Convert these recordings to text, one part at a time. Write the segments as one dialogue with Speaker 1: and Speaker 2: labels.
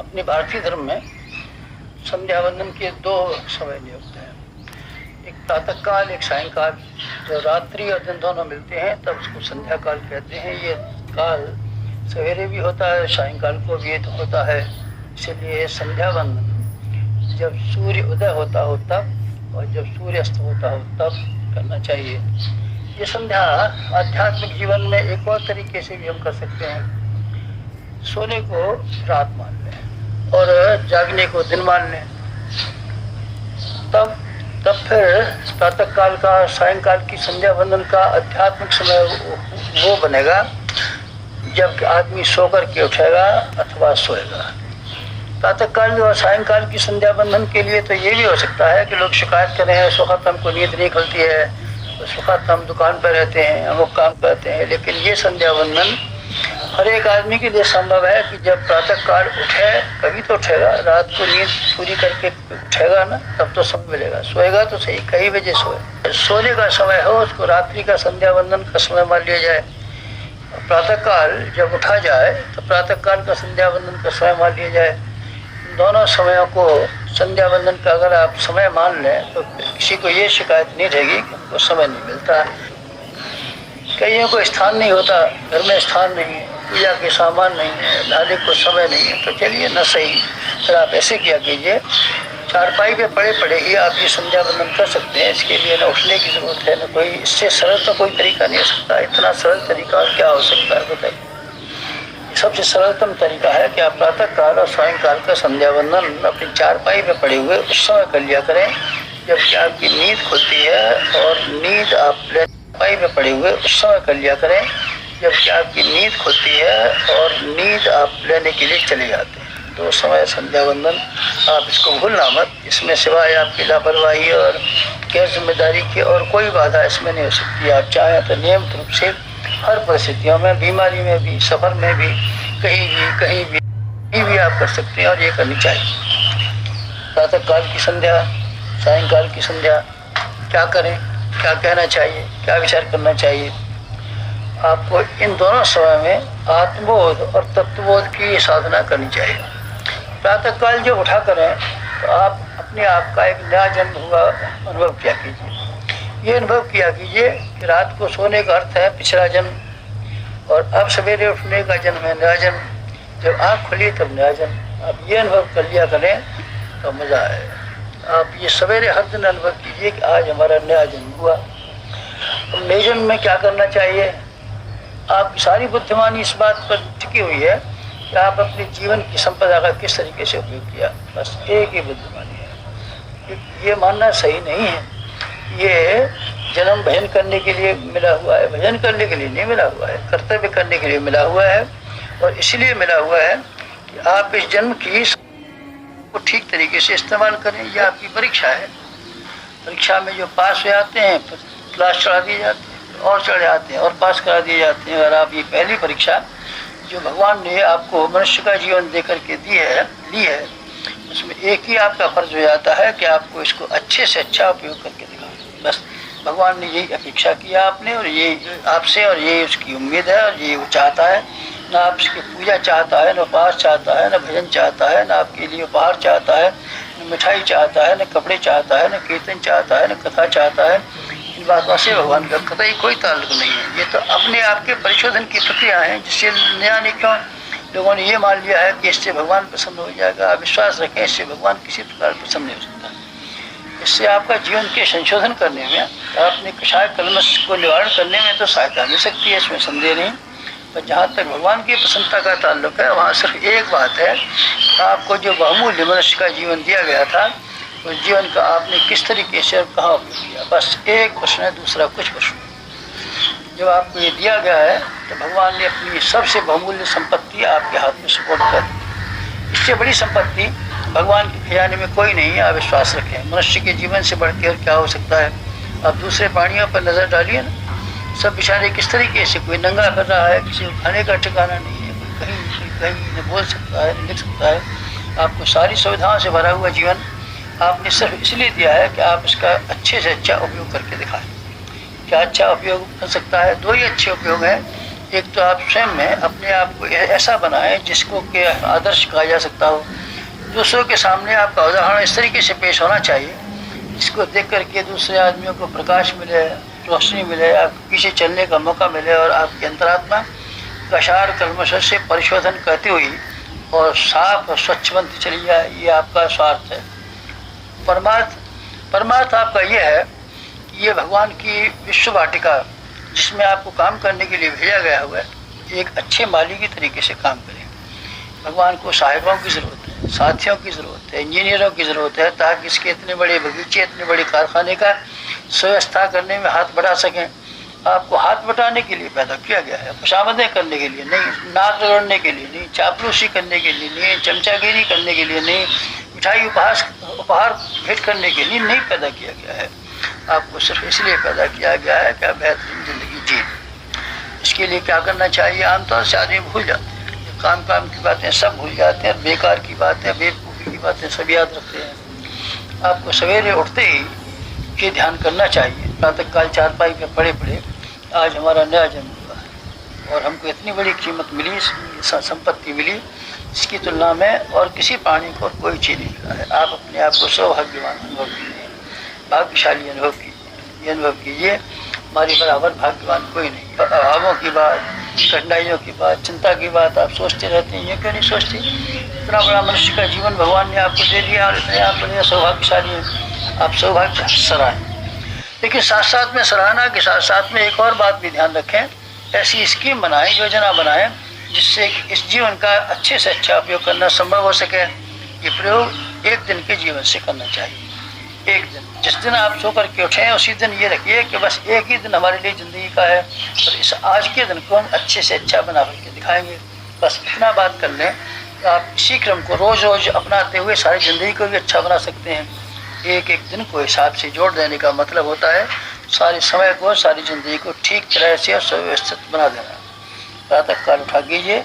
Speaker 1: अपने भारतीय धर्म में संध्या वंदन के दो समय नियुक्त हैं, एक प्रातः काल, एक सायंकाल। जब रात्रि और दिन दोनों मिलते हैं तब उसको संध्या काल कहते हैं। ये काल सवेरे भी होता है, सायंकाल को भी होता है। इसलिए संध्या वंदन जब सूर्य उदय होता हो तब और जब सूर्य अस्त होता हो तब करना चाहिए। ये संध्या आध्यात्मिक जीवन में एक और तरीके से भी हम कर सकते हैं। सोने को रात मान लें और जागने को दिन मान लें। तब फिर प्रातः काल का, सायंकाल की संध्या वंदन का आध्यात्मिक समय वो बनेगा जब आदमी सोकर के उठेगा अथवा सोएगा। प्रातः काल और सायंकाल की संध्या वंदन के लिए तो ये भी हो सकता है कि लोग शिकायत करें, इस वक्त हमको नींद नहीं खुलती है, उस वक्त हम दुकान पर रहते हैं, हम लोग काम करते हैं। लेकिन ये संध्या वंदन हर एक आदमी के लिए संभव है कि जब प्रातः काल उठे, कभी तो उठेगा, रात को नींद पूरी करके उठेगा ना, तब तो समय मिलेगा। सोएगा तो सही, कई बजे सोए। सोने का समय हो उसको रात्रि का संध्या वंदन का समय मान लिया जाए। प्रातः काल जब उठा जाए तो प्रातः काल का संध्या वंदन का समय मान लिया जाए। दोनों समयों को संध्या वंदन का अगर आप समय मान लें तो किसी को ये शिकायत नहीं रहेगी कि उनको समय नहीं मिलता। कईयों को स्थान नहीं होता, घर में स्थान नहीं है, पूजा के सामान नहीं है, नहाने को समय नहीं है, तो चलिए न सही, फिर आप ऐसे किया कीजिए, चारपाई पे पड़े पड़े ही आप ये संध्या वंदन कर सकते हैं। इसके लिए न उठने की जरूरत है, न कोई, इससे सरल तो कोई तरीका नहीं हो सकता। इतना सरल तरीका क्या हो सकता है बताइए। सबसे सरलतम तरीका है कि आप प्रातः काल और सायंकाल का संध्या वंदन अपनी चारपाई पे पड़े हुए उस समय कर लिया करें जबकि आपकी नींद खुलती है, और नींद आप चारपाई पे पड़े हुए उस समय कर लिया करें जबकि आपकी नींद खुलती है और नींद आप लेने के लिए चले जाते हैं। तो समय संध्या वंदन आप इसको भूलना मत। इसमें सिवाय आपकी लापरवाही और गैर जिम्मेदारी की और कोई बाधा इसमें नहीं हो सकती। आप चाहें तो नियमित रूप से हर परिस्थितियों में, बीमारी में भी, सफर में भी, कहीं भी आप कर सकते हैं और ये करनी चाहिए। प्रातः काल की संध्या, सायंकाल की संध्या क्या करें, क्या कहना चाहिए, क्या विचार करना चाहिए। आपको इन दोनों समय में आत्मबोध और तत्वबोध की साधना करनी चाहिए। प्रातः काल जब उठा करें तो आप अपने आप का एक नया जन्म हुआ अनुभव किया कीजिए। ये अनुभव किया कीजिए कि रात को सोने का अर्थ है पिछला जन्म, और अब सवेरे उठने का जन्म है नया जन्म। जब आँख खुली तब नया जन्म। आप ये अनुभव कर लिया करें तो मज़ा आए। आप ये सवेरे हर दिन अनुभव कीजिए कि आज हमारा नया जन्म हुआ। अब नए जन्म में क्या करना चाहिए। आपकी सारी बुद्धिमानी इस बात पर टिकी हुई है कि आप अपने जीवन की संपदा का किस तरीके से उपयोग किया। बस एक ही बुद्धिमानी है। ये मानना सही नहीं है ये जन्म भजन करने के लिए मिला हुआ है, भजन करने के लिए नहीं मिला हुआ है, कर्तव्य करने के लिए मिला हुआ है। और इसलिए मिला हुआ है कि आप इस जन्म की को ठीक तरीके से इस्तेमाल करें। यह आपकी परीक्षा है। परीक्षा में जो पास हो जाते हैं फिर क्लास चढ़ा दिए जाते हैं और चढ़ जाते हैं और पास करा दिए जाते हैं। और आप ये पहली परीक्षा जो भगवान ने आपको मनुष्य का जीवन दे करके ली है, उसमें एक ही आपका फर्ज हो जाता है कि आपको इसको अच्छे से अच्छा उपयोग करके दिखाएं। बस भगवान ने यही अपेक्षा किया आपने, और ये आपसे, और ये उसकी उम्मीद है, और ये वो चाहता है। ना आप इसकी पूजा चाहता है, न उपास चाहता है, न भजन चाहता है, न आपके लिए उपहार चाहता है, न मिठाई चाहता है, न कपड़े चाहता है, न कीर्तन चाहता है, न कथा चाहता है। इन बातों से भगवान का कतई कोई ताल्लुक नहीं है। ये तो अपने आप के परिशोधन की प्रक्रिया है, जिससे नया नहीं क्यों लोगों ने ये मान लिया है कि इससे भगवान प्रसन्न हो जाएगा। आप विश्वास रखें, इससे भगवान किसी प्रकार प्रसन्न नहीं हो सकता। इससे आपका जीवन के संशोधन करने में, अपने कषाय कलमश को निवारण करने में तो सहायता मिल सकती है, इसमें संदेह नहीं। पर जहाँ तक भगवान की प्रसन्नता का ताल्लुक है, वहाँ सिर्फ एक बात है, आपको जो बहुमूल्य मनुष्य का जीवन दिया गया था, उस जीवन का आपने किस तरीके से और कहाँ उपयोग किया। बस एक प्रश्न है, दूसरा कुछ प्रश्न। जब आपको ये दिया गया है तो भगवान ने अपनी सबसे बहुमूल्य संपत्ति आपके हाथ में सुपुर्द कर दी। इससे बड़ी संपत्ति भगवान के खजाने में कोई नहीं है। आप विश्वास रखें, मनुष्य के जीवन से बढ़ के और क्या हो सकता है। आप दूसरे प्राणियों पर नज़र डालिए ना, सब बेचारे किस तरीके से, कोई नंगा कर रहा है, किसी को खाने का ठिकाना नहीं है, कोई कहीं न बोल सकता है, न लिख सकता है। आपको सारी सुविधाओं से भरा हुआ जीवन आपने सिर्फ इसलिए दिया है कि आप इसका अच्छे से अच्छा उपयोग करके दिखाएं। क्या अच्छा उपयोग हो सकता है? दो ही अच्छे उपयोग हैं। एक तो आप स्वयं में अपने आप को ऐसा बनाएं जिसको कि आदर्श कहा जा सकता हो। दूसरों के सामने आपका उदाहरण इस तरीके से पेश होना चाहिए जिसको देख करके दूसरे आदमियों को प्रकाश मिले, रोशनी मिले, आपके पीछे चलने का मौका मिले और आपकी अंतरात्मा कशार कल्मशों से परिशोधन करती हुई और साफ और स्वच्छ बनती चली जाए। ये आपका स्वार्थ है। परमार्थ आपका ये है कि ये भगवान की विश्व वाटिका जिसमें आपको काम करने के लिए भेजा गया हुआ है, एक अच्छे माली की तरीके से काम करें। भगवान को सहायकों की ज़रूरत है, साथियों की ज़रूरत है, इंजीनियरों की ज़रूरत है, ताकि इसके इतने बड़े बगीचे, इतने बड़े कारखाने का सुव्यवस्था करने में हाथ बढ़ा सकें। आपको हाथ बटाने के लिए पैदा किया गया है, खुशामदें करने के लिए नहीं, नाक रगड़ने के लिए नहीं, चापलूसी करने के लिए नहीं, चमचागिरी करने के लिए नहीं, मिठाई उपहार भेंट करने के लिए नहीं पैदा किया गया है। आपको सिर्फ इसलिए पैदा किया गया है कि आप बेहतरीन ज़िंदगी जी। इसके लिए क्या करना चाहिए? आमतौर से आदमी भूल जाते हैं, काम की बातें सब भूल जाते हैं, बेकार की बातें, बेवकूफ़ी की बातें सब याद रखते हैं। आपको सवेरे उठते ही ये ध्यान करना चाहिए, प्रातःकाल चारपाई पे पड़े आज हमारा नया जन्म हुआ है और हमको इतनी बड़ी कीमत मिली, संपत्ति मिली, इसकी तुलना में और किसी प्राणी को कोई चीज़ नहीं मिला है। आप अपने आप को सौभाग्यवान अनुभव कीजिए, भाग्यशाली अनुभव कीजिए। ये अनुभव कीजिए हमारे बराबर भाग्यवान कोई नहीं। अभावों की बात, कठिनाइयों की बात, चिंता की बात आप सोचते रहते हैं, ये क्यों नहीं सोचते? इतना बड़ा मनुष्य का जीवन भगवान ने आपको दे दिया और इतने आप बड़े सौभाग्यशाली हैं। आप सौभाग्य सराहें, लेकिन साथ साथ में सराहना के साथ साथ में एक और बात भी ध्यान रखें। ऐसी स्कीम बनाएं, योजना बनाएं जिससे इस जीवन का अच्छे से अच्छा उपयोग करना संभव हो सके। ये प्रयोग एक दिन के जीवन से करना चाहिए। एक दिन, जिस दिन आप सो करके उठें उसी दिन ये रखिए कि बस एक ही दिन हमारे लिए ज़िंदगी का है और इस आज के दिन को हम अच्छे से अच्छा बना करके दिखाएंगे। बस इतना बात कर लें तो आप इसी क्रम को रोज़ रोज़ अपनाते हुए सारी ज़िंदगी को भी अच्छा बना सकते हैं। एक एक दिन को हिसाब से जोड़ देने का मतलब होता है सारे समय को, सारी ज़िंदगी को ठीक तरह से और सुव्यवस्थित बना देना। प्रातः काल उठा कीजिए,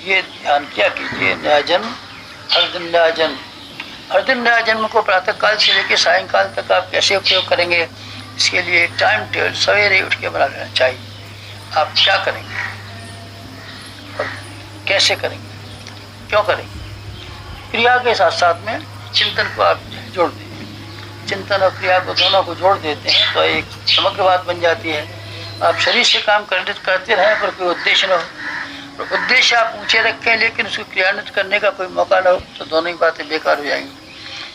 Speaker 1: ये ध्यान किया कीजिए, नया जन्म हर दिन नया जन्म। हर दिन नया जन्म को प्रातः काल से लेकर सायंकाल तक आप कैसे उपयोग करेंगे, इसके लिए एक टाइम टेबल सवेरे उठ के बना लेना चाहिए। आप क्या करेंगे और कैसे करेंगे, क्यों करेंगे। क्रिया के साथ साथ में चिंतन को आप जोड़ दें। चिंतन और क्रिया को दोनों को जोड़ देते हैं तो एक समग्र बात बन जाती है। आप शरीर से काम करते रहें पर कोई उद्देश्य न हो, उद्देश्य आप ऊंचे रखें लेकिन उसको क्रियान्वित करने का कोई मौका न हो, तो दोनों ही बातें बेकार हो जाएंगी।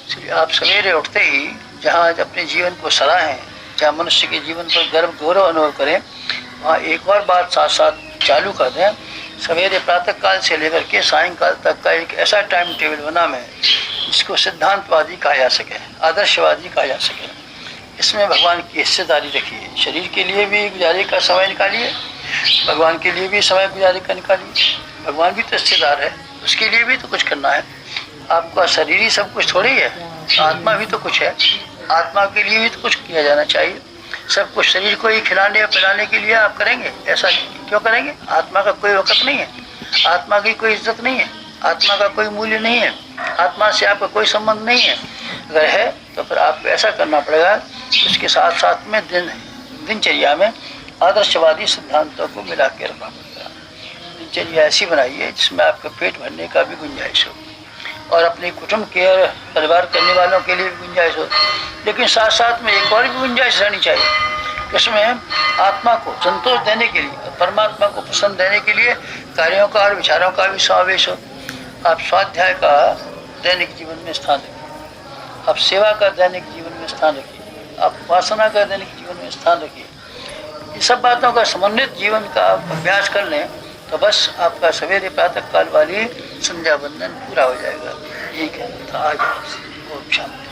Speaker 1: इसलिए आप सवेरे उठते ही जहाँ अपने जीवन को सराहें, जहाँ मनुष्य के जीवन पर गर्व गौरव अनुभव करें, वहाँ एक और बात साथ साथ चालू कर दें। सवेरे प्रातःकाल से लेकर के सायंकाल तक का एक ऐसा टाइम टेबल बना में जिसको सिद्धांतवादी कहा जा सके, आदर्शवादी कहा जा सके। इसमें भगवान की हिस्सेदारी रखिए। शरीर के लिए भी गुजारे का समय निकालिए, भगवान के लिए भी समय गुजारे का निकालिए। भगवान भी तो हिस्सेदार है, उसके लिए भी तो कुछ करना है। आपका शरीर ही सब कुछ थोड़ी है, आत्मा भी तो कुछ है। आत्मा के लिए भी तो कुछ किया जाना चाहिए। सब कुछ शरीर को ही खिलाने और पिलाने के लिए आप करेंगे, ऐसा क्यों करेंगे? आत्मा का कोई वक़्त नहीं है, आत्मा की कोई इज्जत नहीं है, आत्मा का कोई मूल्य नहीं है, आत्मा से आपका कोई संबंध नहीं है। अगर है तो फिर आपको ऐसा करना पड़ेगा, उसके साथ साथ में दिनचर्या में आदर्शवादी सिद्धांतों को मिला के रखना पड़ेगा। दिनचर्या ऐसी बनाइए जिसमें आपका पेट भरने का भी गुंजाइश हो और अपने कुटुंब के और परिवार करने वालों के लिए भी गुंजाइश हो, लेकिन साथ साथ में एक और भी गुंजाइश रहनी चाहिए। इसमें आत्मा को संतोष देने के लिए, परमात्मा को पसंद देने के लिए कार्यों का और विचारों का भी समावेश हो। आप स्वाध्याय का दैनिक जीवन में स्थान रखिए, आप सेवा का दैनिक जीवन में स्थान रखिए, आप उपासना का दैनिक जीवन में स्थान रखिए। ये सब बातों का समन्वित जीवन का आप अभ्यास कर लें तो बस आपका सवेरे प्रातः काल वाली संध्या बंदन पूरा हो जाएगा। यही कहना था आज। ओम शांति।